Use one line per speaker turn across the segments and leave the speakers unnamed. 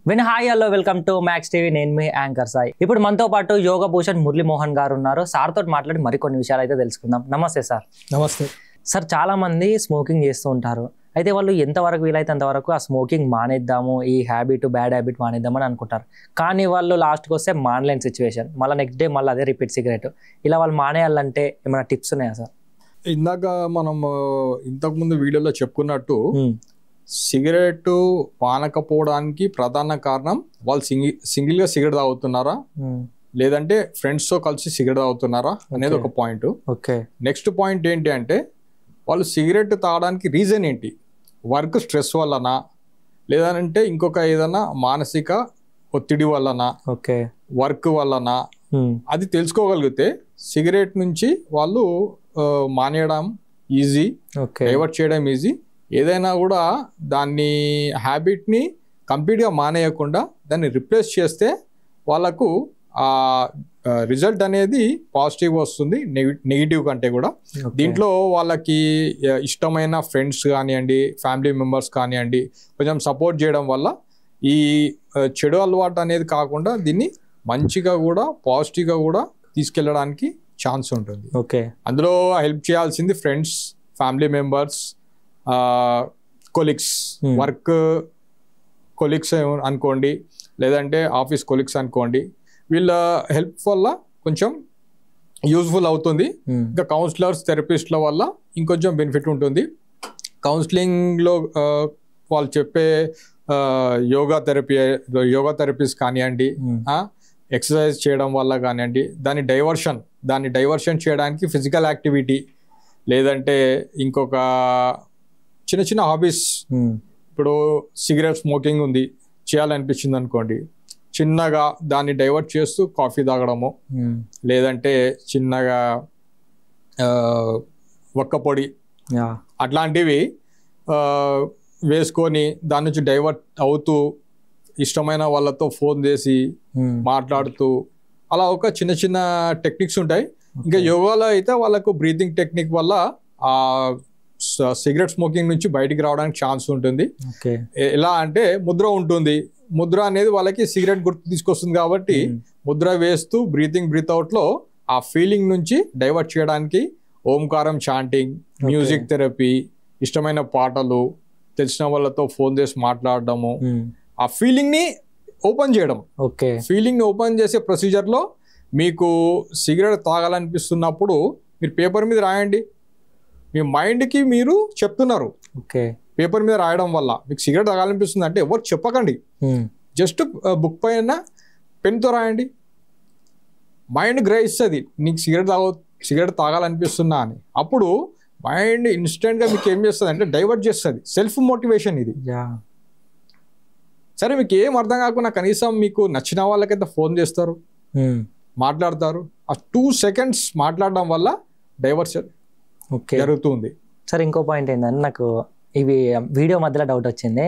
Win hi hello welcome to max TV. నేను మీ anchor Sai. ఇప్పుడు మనతో పాటు యోగ భూషణ్ మురళీమోహన్ గారు ఉన్నారు. సార్ తోటి మాట్లాడి మరికొన్ని విషయాలు అయితే తెలుసుకుందాం. నమస్తే సార్.
నమస్తే
సార్. చాలా మంది స్మోకింగ్ చేస్తూ ఉంటారు. అయితే వాళ్ళు ఎంతవరకు వీలైతే అంతవరకు ఆ స్మోకింగ్ మానేద్దాము, ఈ హ్యాబిట్ బ్యాడ్ హ్యాబిట్ మానేద్దామని అనుకుంటారు. కానీ వాళ్ళు లాస్ట్కి వస్తే మానలేని సిచ్యువేషన్, మళ్ళీ నెక్స్ట్ డే మళ్ళీ అదే రిపీట్ సిగరెట్. ఇలా వాళ్ళు మానేయాలంటే ఏమైనా టిప్స్ ఉన్నాయా సార్?
ఇందాక మనం ఇంతకుముందు వీడియోలో చెప్పుకున్నట్టు సిగరెట్ పానకపోవడానికి ప్రధాన కారణం వాళ్ళు సింగిల్గా సిగరెట్ తాగుతున్నారా లేదంటే ఫ్రెండ్స్తో కలిసి సిగరెట్ తాగుతున్నారా అనేది ఒక పాయింట్.
ఓకే.
నెక్స్ట్ పాయింట్ ఏంటి అంటే వాళ్ళు సిగరెట్ తాగడానికి రీజన్ ఏంటి? వర్క్ స్ట్రెస్ వల్లనా లేదంటే ఇంకొక ఏదైనా మానసిక ఒత్తిడి వల్లనా,
ఓకే,
వర్క్ వల్లనా, అది తెలుసుకోగలిగితే సిగరెట్ నుంచి వాళ్ళు మానేయడం ఈజీ, డైవర్ట్ చేయడం ఈజీ. ఏదైనా కూడా దాన్ని హ్యాబిట్ని కంప్లీట్గా మానేయకుండా దాన్ని రిప్లేస్ చేస్తే వాళ్ళకు ఆ రిజల్ట్ అనేది పాజిటివ్ వస్తుంది, నెగిటివ్ కంటే కూడా. దీంట్లో వాళ్ళకి ఇష్టమైన ఫ్రెండ్స్ కానివ్వండి, ఫ్యామిలీ మెంబర్స్ కానివ్వండి కొంచెం సపోర్ట్ చేయడం వల్ల ఈ చెడు అలవాటు అనేది కాకుండా దీన్ని మంచిగా కూడా పాజిటివ్గా కూడా తీసుకెళ్ళడానికి ఛాన్స్ ఉంటుంది.
ఓకే. అందులో
హెల్ప్ చేయాల్సింది friends, family members, colleagues, work colleagues అనుకోండి లేదంటే ఆఫీస్ కొలీగ్స్ అనుకోండి. వీళ్ళ హెల్ప్ వల్ల కొంచెం యూజ్ఫుల్ అవుతుంది. ఇంకా కౌన్సిలర్స్, థెరపిస్ట్ల వల్ల ఇంకొంచెం బెనిఫిట్ ఉంటుంది. కౌన్సిలింగ్లో వాళ్ళు చెప్పే యోగా థెరపీస్ కానివ్వండి, ఎక్సర్సైజ్ చేయడం వల్ల కానివ్వండి, దాన్ని డైవర్షన్ చేయడానికి ఫిజికల్ యాక్టివిటీ లేదంటే ఇంకొక చిన్న చిన్న హాబీస్. ఇప్పుడు సిగరెట్ స్మోకింగ్ ఉంది, చేయాలనిపించింది అనుకోండి, చిన్నగా దాన్ని డైవర్ట్ చేస్తూ కాఫీ తాగడము లేదంటే చిన్నగా ఒక్క పొడి అట్లాంటివి వేసుకొని దాని నుంచి డైవర్ట్ అవుతూ ఇష్టమైన వాళ్ళతో ఫోన్ చేసి మాట్లాడుతూ అలా ఒక చిన్న చిన్న టెక్నిక్స్ ఉంటాయి. ఇంకా యోగాలో అయితే వాళ్ళకు బ్రీతింగ్ టెక్నిక్ వల్ల ఆ సిగరెట్ స్మోకింగ్ నుంచి బయటికి రావడానికి ఛాన్స్ ఉంటుంది. ఎలా అంటే ముద్ర ఉంటుంది. ముద్ర అనేది వాళ్ళకి సిగరెట్ గుర్తు తీసుకొస్తుంది కాబట్టి ముద్ర వేస్తూ బ్రీత్ అవుట్ లో ఆ ఫీలింగ్ నుంచి డైవర్ట్ చేయడానికి ఓంకారం చాంటింగ్, మ్యూజిక్ థెరపీ, ఇష్టమైన పాటలు, తెలిసిన వాళ్ళతో ఫోన్ చేసి మాట్లాడడము, ఆ ఫీలింగ్ ని ఓపెన్ చేయడం. ఫీలింగ్ ని ఓపెన్ చేసే ప్రొసీజర్ లో మీకు సిగరెట్ తాగాలనిపిస్తున్నప్పుడు మీరు పేపర్ మీద రాయండి. మీ మైండ్కి మీరు చెప్తున్నారు. పేపర్ మీద రాయడం వల్ల మీకు సిగరెట్ తాగాలనిపిస్తుంది అంటే ఎవరు చెప్పకండి, జస్ట్ బుక్ పైన పెన్తో రాయండి. మైండ్ గ్రహిస్తుంది నీకు సిగరెట్ తాగాలనిపిస్తున్నా అని. అప్పుడు మైండ్ ఇన్స్టెంట్గా మీకు ఏం చేస్తుంది అంటే డైవర్ట్ చేస్తుంది. సెల్ఫ్ మోటివేషన్ ఇది. సరే, మీకు ఏం అర్థం కాకుండా కనీసం మీకు నచ్చిన వాళ్ళకైతే ఫోన్ చేస్తారు, మాట్లాడతారు. ఆ 2 seconds మాట్లాడడం వల్ల డైవర్షన్ జరుగుతుంది.
సరే, ఇంకో పాయింట్ ఏంటంటే నాకు ఇవి వీడియో మధ్యలో డౌట్ వచ్చింది.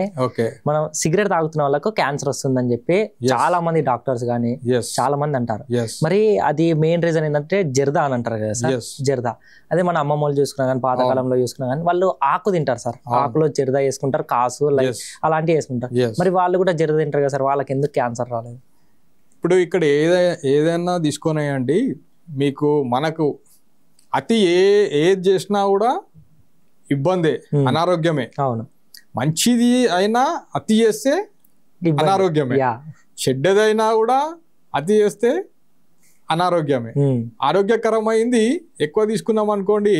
మనం సిగరెట్ తాగుతున్న వాళ్ళకు క్యాన్సర్ వస్తుందని చెప్పి చాలా మంది డాక్టర్స్ కానీ చాలా మంది అంటారు. మరి అది మెయిన్ రీజన్ ఏంటంటే జర్దా అని అంటారు కదా సార్. జర్దా అదే మన అమ్మమ్మ వాళ్ళు చూసుకున్నా కానీ పాతకాలంలో చూసుకున్నా కానీ వాళ్ళు ఆకు తింటారు సార్. ఆకులో జర్దా వేసుకుంటారు, కాసు అలాంటివి వేసుకుంటారు. మరి వాళ్ళు కూడా జర్దా తింటారు కదా సార్, వాళ్ళకి ఎందుకు క్యాన్సర్ రాలేదు?
ఇప్పుడు ఇక్కడ ఏదైనా తీసుకొనేయండి, మీకు మనకు అతి ఏది చేసినా కూడా ఇబ్బందే, అనారోగ్యమే.
అవును.
మంచిది అయినా అతి చేస్తే అనారోగ్యమే, చెడ్డదైనా కూడా అతి చేస్తే అనారోగ్యమే. ఆరోగ్యకరమైంది ఎక్కువ తీసుకున్నాం అనుకోండి,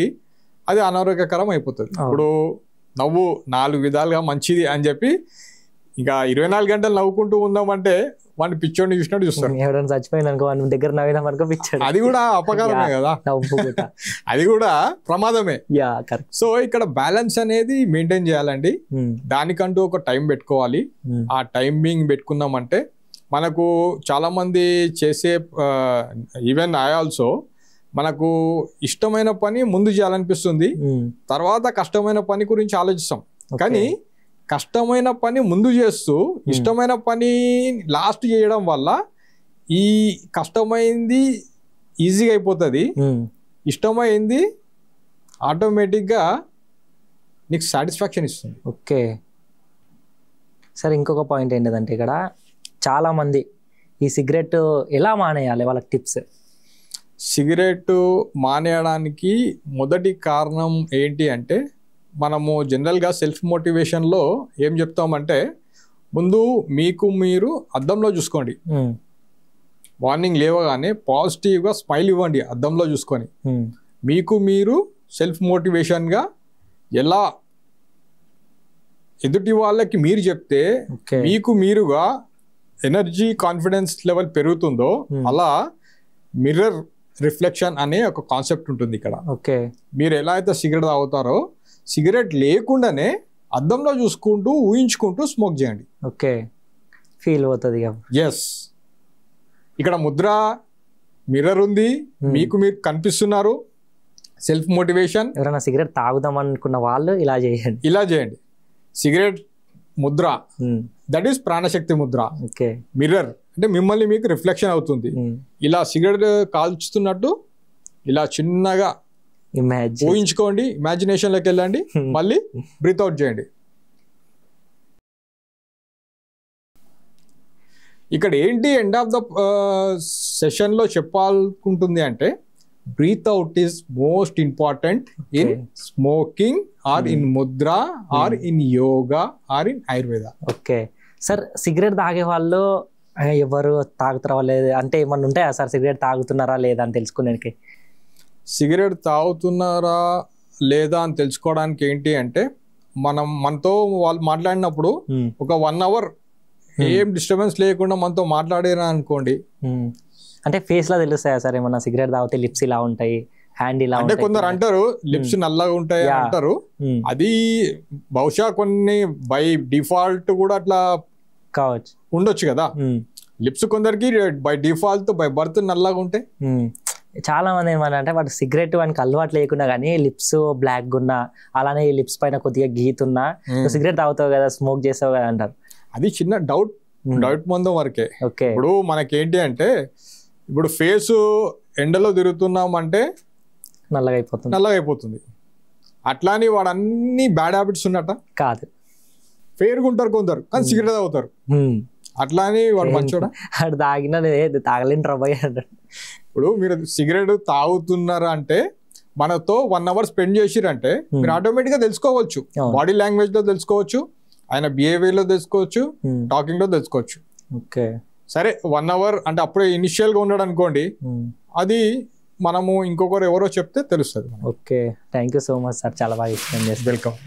అది అనారోగ్యకరం అయిపోతుంది. ఇప్పుడు నవ్వు 4 విధాలుగా మంచిది అని చెప్పి ఇంకా 24 గంటలు నవ్వుకుంటూ ఉందామంటే వాడిని పిచ్చోడిని చూసినట్టు చూస్తాడు.
ఎవరైనా చచ్చిపోయింది అనుకో, దగ్గర నవ్వినామనుకో పిచ్చాడు.
అది కూడా అపకారమే కదా, అది కూడా ప్రమాదమే. సో ఇక్కడ బ్యాలెన్స్ అనేది మెయింటైన్ చేయాలండి. దానికంటూ ఒక టైం పెట్టుకోవాలి. ఆ టైమింగ్ పెట్టుకున్నామంటే మనకు చాలా మంది చేసే, ఈవెన్ ఐ ఆల్సో, మనకు ఇష్టమైన పని ముందు చేయాలనిపిస్తుంది, తర్వాత కష్టమైన పని గురించి ఆలోచిస్తాం. కానీ కష్టమైన పని ముందు చేస్తూ ఇష్టమైన పని లాస్ట్ చేయడం వల్ల ఈ కష్టమైంది ఈజీగా అయిపోతుంది, ఇష్టమైంది ఆటోమేటిక్గా నీకు సాటిస్ఫాక్షన్ ఇస్తుంది.
ఓకే. సరే, ఇంకొక పాయింట్ ఏంటంటే ఇక్కడ చాలా మంది ఈ సిగరెట్ ఎలా మానేయాలి, వాళ్ళకి టిప్స్?
సిగరెట్ మానేయడానికి మొదటి కారణం ఏంటి అంటే, మనము జనరల్గా సెల్ఫ్ మోటివేషన్లో ఏం చెప్తామంటే, ముందు మీకు మీరు అద్దంలో చూసుకోండి. మార్నింగ్ లేవగానే పాజిటివ్గా స్మైల్ ఇవ్వండి అద్దంలో చూసుకొని. మీకు మీరు సెల్ఫ్ మోటివేషన్గా ఎలా ఎదుటి వాళ్ళకి మీరు చెప్తే మీకు మీరుగా ఎనర్జీ కాన్ఫిడెన్స్ లెవెల్ పెరుగుతుందో, అలా మిర్రర్ రిఫ్లెక్షన్ అనే ఒక కాన్సెప్ట్ ఉంటుంది ఇక్కడ. మీరు ఎలా అయితే సిగరెట్ తాగుతారో, సిగరెట్ లేకుండానే అద్దంలో చూసుకుంటూ ఊహించుకుంటూ స్మోక్ చేయండి.
ఫీల్ అవుతుంది.
ఎస్, ఇక్కడ ముద్ర మిర్రర్ ఉంది, మీకు మీరు కనిపిస్తున్నారు. Self motivation.
ఎవరైనా సిగరెట్ తాగుదాం అనుకున్న వాళ్ళు ఇలా చేయండి. సిగరెట్
ముద్ర, దట్ ఈస్ ప్రాణశక్తి ముద్ర. మిర్రర్ అంటే మిమ్మల్ని మీకు రిఫ్లెక్షన్ అవుతుంది. ఇలా సిగరెట్ కాల్చుతున్నట్టు ఇలా చిన్నగా ఊహించుకోండి, ఇమాజినేషన్లోకి వెళ్ళండి, మళ్ళీ బ్రీత్ అవుట్ చేయండి. ఇక్కడ ఏంటి ఎండ్ ఆఫ్ ద సెషన్లో చెప్పాలనుకుంటుంది అంటే, breath out is most important in smoking or in mudra or in yoga or in Ayurveda.
Sir, cigarette తాగే వాళ్ళు ఎవరు తాగుతారా లేదు అంటే ఏమన్నా ఉంటాయా సార్? సిగరెట్ తాగుతున్నారా లేదా అని తెలుసుకునేకి?
సిగరెట్ తాగుతున్నారా లేదా అని తెలుసుకోవడానికి ఏంటి అంటే, మనతో వాళ్ళు మాట్లాడినప్పుడు ఒక 1 hour ఏం డిస్టర్బెన్స్ లేకుండా మనతో మాట్లాడారా అనుకోండి,
అంటే ఫేస్ లో తెలుస్తాయా సార్ ఏమన్నా? సిగరెట్ తాగితే లిప్స్ ఇలా ఉంటాయి, హ్యాండ్ ఇలా
అంటే కొందరు అంటారు లిప్స్ నల్లగా ఉంటాయి అంటారు. అది బహుశా కొన్ని బై డిఫాల్ట్ కూడా అట్లా
కావచ్చు,
ఉండొచ్చు కదా. లిప్స్ కొందరికి బై డిఫాల్ట్ బై బర్త్ నల్లగా ఉంటాయి.
చాలా మంది ఏమన్నా వాటి సిగరెట్ వానికి అలవాటు లేకుండా కానీ లిప్స్ బ్లాక్ ఉన్నా, అలానే లిప్స్ పైన కొద్దిగా గీతున్నా సిగరెట్ తాగుతావు కదా, స్మోక్ చేస్తావు కదా అంటారు.
అది చిన్న డౌట్ మందం వరకే. ఇప్పుడు మనకేంటి అంటే, ఇప్పుడు ఫేస్ ఎండలో తిరుగుతున్నాం అంటే నల్లగా అయిపోతుంది. అట్లానే వాడు అన్ని బ్యాడ్ హ్యాబిట్స్ ఉన్నట్ట
కాదు.
ఫేర్గా ఉంటారు కొందరు, కానీ సిగరెట్ తాగుతారు. అట్లానే వాడు మంచోడా?
తాగినా తాగలేని ట్రబోయ్ అంటాడు.
ఇప్పుడు మీరు సిగరెట్ తాగుతున్నారు అంటే, మనతో 1 hour స్పెండ్ చేసిరంటే మీరు ఆటోమేటిక్ గా తెలుసుకోవచ్చు. బాడీ లాంగ్వేజ్ లో తెలుసుకోవచ్చు, ఆయన బిహేవియర్ లో తెలుసుకోవచ్చు, టాకింగ్ లో తెలుసుకోవచ్చు. సరే 1 hour అంటే అప్పుడే ఇనిషియల్ గా ఉన్నాడు అనుకోండి, అది మనము ఇంకొకరు ఎవరో చెప్తే తెలుస్తుంది.
Thank you so much sir, చాలా బాగా ఎక్స్ప్లెయిన్ చేస్తారు.
వెల్కమ్.